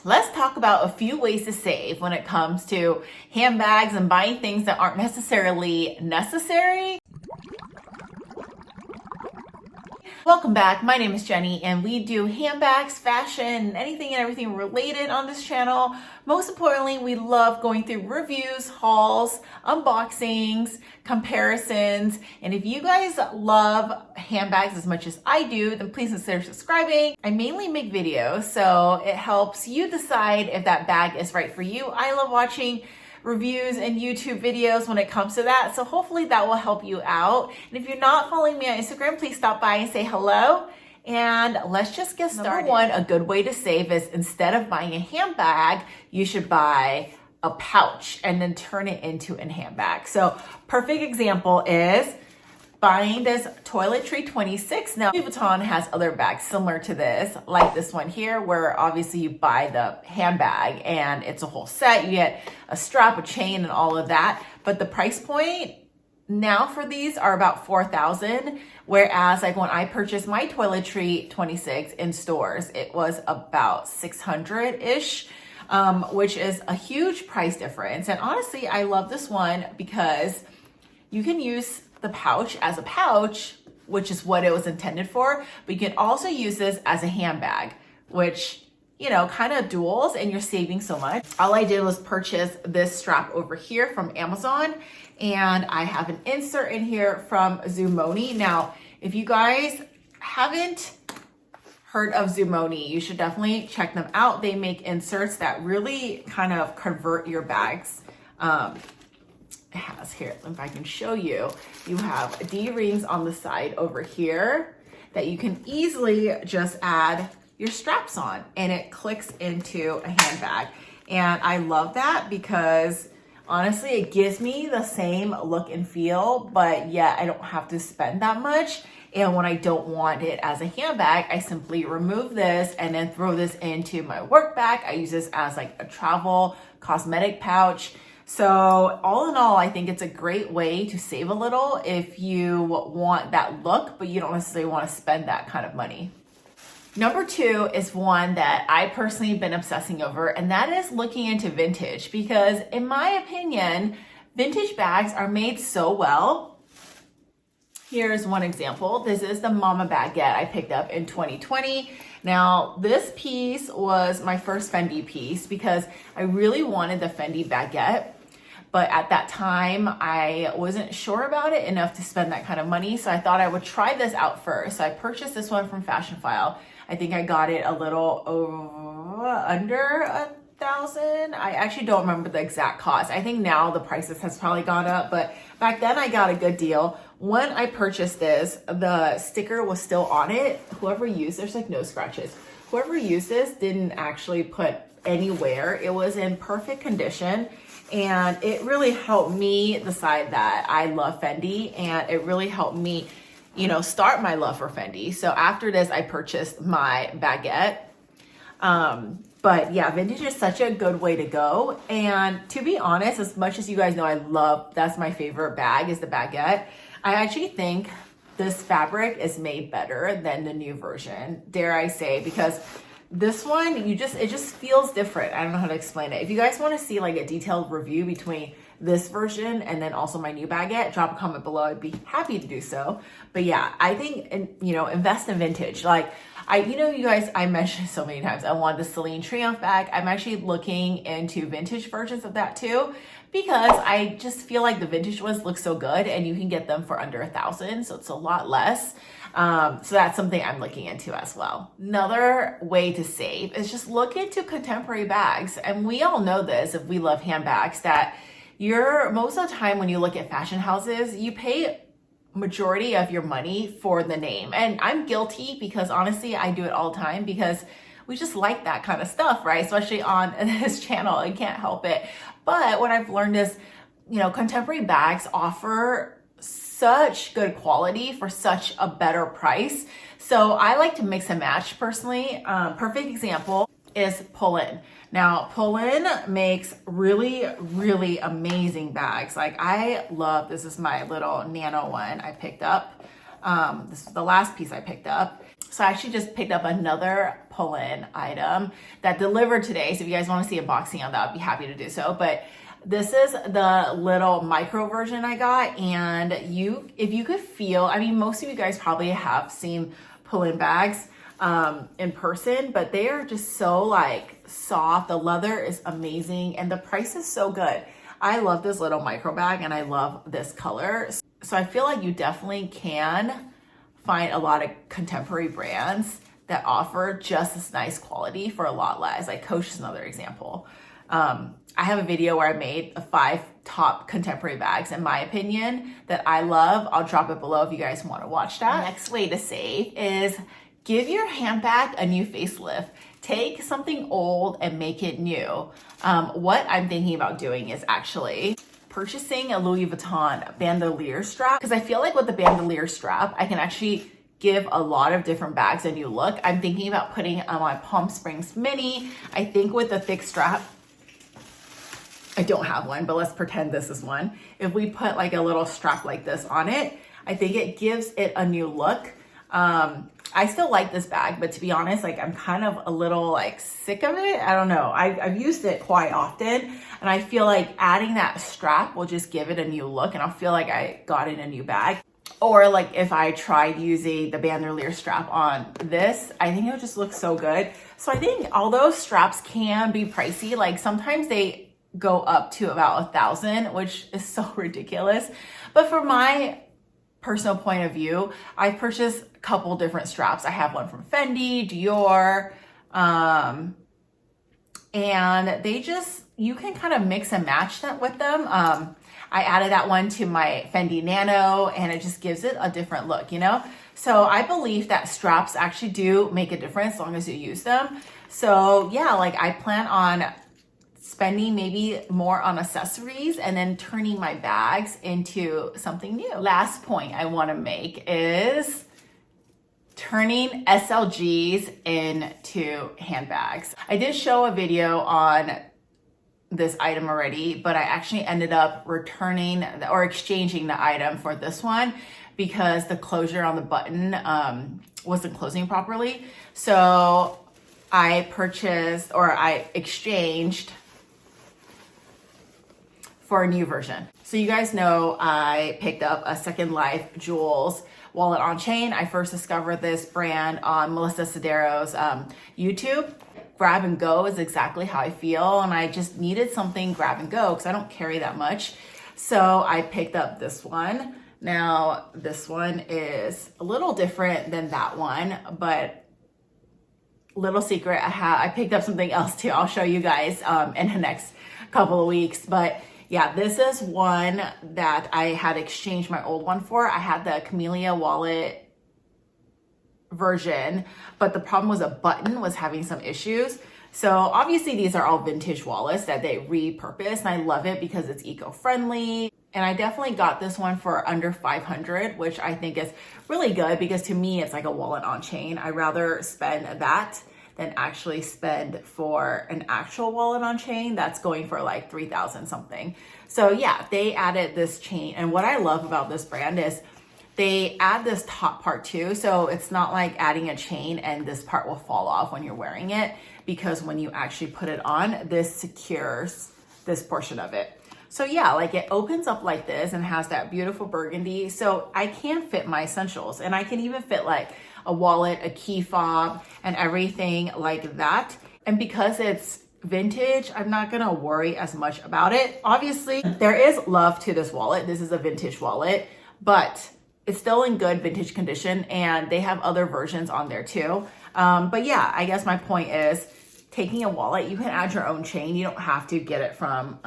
let's talk about a few ways to save when it comes to handbags and buying things that aren't necessarily necessary. Welcome back. My name is Jenny and we do handbags, fashion, anything and everything related on this channel. Most importantly, we love going through reviews, hauls, unboxings, comparisons. And if you guys love handbags as much as I do, then please consider subscribing. I mainly make videos, so it helps you decide if that bag is right for you. I love watching reviews and YouTube videos when it comes to that. So hopefully that will help you out. And if you're not following me on Instagram, please stop by and say hello. And let's just get started. Number one, a good way to save is instead of buying a handbag, you should buy a pouch and then turn it into a handbag. So perfect example is buying this Toiletry 26. Now, Louis Vuitton has other bags similar to this, like this one here, where obviously you buy the handbag and it's a whole set. You get a strap, a chain, and all of that. But the price point now for these are about $4,000. Whereas like when I purchased my Toiletry 26 in stores, it was about $600-ish, which is a huge price difference. And honestly, I love this one because you can use the pouch as a pouch, which is what it was intended for, but you can also use this as a handbag, which, you know, kind of duals, and you're saving so much. All I did was purchase this strap over here from Amazon, and I have an insert in here from Zoomoni. Now, if you guys haven't heard of Zoomoni, you should definitely check them out. They make inserts that really kind of convert your bags. It has here, if I can show you, you have D-rings on the side over here that you can easily just add your straps on, and it clicks into a handbag. And I love that because honestly, it gives me the same look and feel, but yet I don't have to spend that much. And when I don't want it as a handbag, I simply remove this and then throw this into my work bag. I use this as like a travel cosmetic pouch. So all in all, I think it's a great way to save a little if you want that look, but you don't necessarily want to spend that kind of money. Number two is one that I personally have been obsessing over, and that is looking into vintage, because in my opinion, vintage bags are made so well. Here's one example. This is the Mama baguette I picked up in 2020. Now, this piece was my first Fendi piece because I really wanted the Fendi baguette, but at that time, I wasn't sure about it enough to spend that kind of money, so I thought I would try this out first. So I purchased this one from Fashion File. I think I got it a little under $1,000. I actually don't remember the exact cost. I think now the prices has probably gone up, but back then I got a good deal. When I purchased this, the sticker was still on it. Whoever used, there's like no scratches. Whoever used this didn't actually put any wear. It was in perfect condition, and it really helped me decide that I love Fendi, and it really helped me, you know, start my love for Fendi. So after this, I purchased my baguette. But yeah, vintage is such a good way to go. And to be honest, as much as you guys know, that's my favorite bag is the baguette. I actually think this fabric is made better than the new version, dare I say, because this one, it just feels different. I don't know how to explain it. If you guys want to see like a detailed review between this version and then also my new baguette, drop a comment below. I'd be happy to do so. But yeah, I think, you know, invest in vintage. Like you guys, I mentioned so many times, I want the Celine Triomphe bag. I'm actually looking into vintage versions of that too, because I just feel like the vintage ones look so good and you can get them for under $1,000. So it's a lot less. So that's something I'm looking into as well. Another way to save is just look into contemporary bags. And we all know this, if we love handbags, that most of the time when you look at fashion houses, you pay majority of your money for the name. And I'm guilty because honestly, I do it all the time because we just like that kind of stuff, right? Especially on this channel, I can't help it. But what I've learned is, you know, contemporary bags offer such good quality for such a better price. So I like to mix and match personally. Perfect example is Pull-In. Now, Pull-In makes really, really amazing bags. Like I love, this is my little nano one I picked up. This is the last piece I picked up. So I actually just picked up another pull-in item that delivered today. So if you guys want to see unboxing on that, I'd be happy to do so. But this is the little micro version I got. And if you could feel, I mean, most of you guys probably have seen pull-in bags in person, but they are just so like soft. The leather is amazing and the price is so good. I love this little micro bag and I love this color. So I feel like you definitely can find a lot of contemporary brands that offer just this nice quality for a lot less. Like Coach is another example. I have a video where I made the 5 top contemporary bags, in my opinion, that I love. I'll drop it below if you guys want to watch that. The next way to save is give your handbag a new facelift. Take something old and make it new. What I'm thinking about doing is actually purchasing a Louis Vuitton bandolier strap, because I feel like with the bandolier strap, I can actually give a lot of different bags a new look. I'm thinking about putting on my Palm Springs Mini. I think with the thick strap, I don't have one, but let's pretend this is one. If we put like a little strap like this on it, I think it gives it a new look. I still like this bag, but to be honest, like I'm kind of a little like sick of it. I don't know. I've used it quite often and I feel like adding that strap will just give it a new look and I'll feel like I got in a new bag. Or like if I tried using the bandolier strap on this, I think it would just look so good. So I think although straps can be pricey, like sometimes they go up to about $1,000, which is so ridiculous. But for my personal point of view, I've purchased a couple different straps. I have one from Fendi, Dior, and they just, you can kind of mix and match that with them. I added that one to my Fendi Nano and it just gives it a different look, you know? So I believe that straps actually do make a difference as long as you use them. So yeah, like I plan on spending maybe more on accessories and then turning my bags into something new. Last point I want to make is turning SLGs into handbags. I did show a video on this item already, but I actually ended up returning or exchanging the item for this one because the closure on the button wasn't closing properly. So I purchased or I exchanged for a new version. So you guys know I picked up a Second Life Jewels wallet on chain. I first discovered this brand on Melissa Sedero's YouTube. Grab and go is exactly how I feel. And I just needed something grab and go because I don't carry that much. So I picked up this one. Now this one is a little different than that one, but little secret, I picked up something else too. I'll show you guys in the next couple of weeks. But yeah, this is one that I had exchanged my old one for. I had the Camellia wallet version, but the problem was a button was having some issues. So obviously these are all vintage wallets that they repurpose and I love it because it's eco-friendly. And I definitely got this one for under 500, which I think is really good because to me, it's like a wallet on chain. I rather spend that than actually spend for an actual wallet on chain that's going for like 3,000 something. So yeah, they added this chain. And what I love about this brand is they add this top part too. So it's not like adding a chain and this part will fall off when you're wearing it, because when you actually put it on, this secures this portion of it. So yeah, like it opens up like this and has that beautiful burgundy. So I can fit my essentials and I can even fit like a wallet, a key fob and everything like that. And because it's vintage, I'm not gonna worry as much about it. Obviously, there is love to this wallet. This is a vintage wallet, but it's still in good vintage condition and they have other versions on there too. But yeah, I guess my point is taking a wallet, you can add your own chain. You don't have to get it from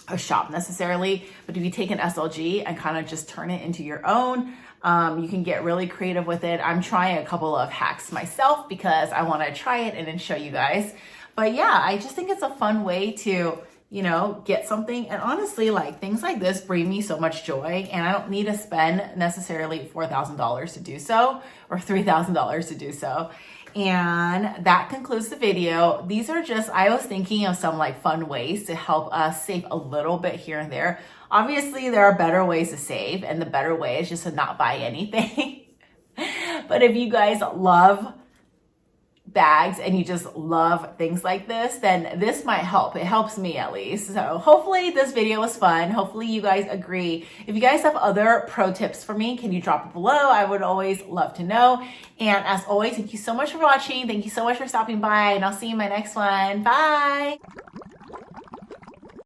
a shop necessarily, but if you take an SLG and kind of just turn it into your own, you can get really creative with it. I'm trying a couple of hacks myself because I want to try it and then show you guys. But yeah, I just think it's a fun way to, you know, get something. And honestly, like things like this bring me so much joy and I don't need to spend necessarily $4,000 to do so or $3,000 to do so. And that concludes the video. These are just, I was thinking of some like fun ways to help us save a little bit here and there. Obviously there are better ways to save and the better way is just to not buy anything. But if you guys love bags and you just love things like this, then this might help. It helps me at least. So hopefully this video was fun. Hopefully you guys agree. If you guys have other pro tips for me, can you drop it below? I would always love to know. And as always, thank you so much for watching. Thank you so much for stopping by, and I'll see you in my next one. Bye.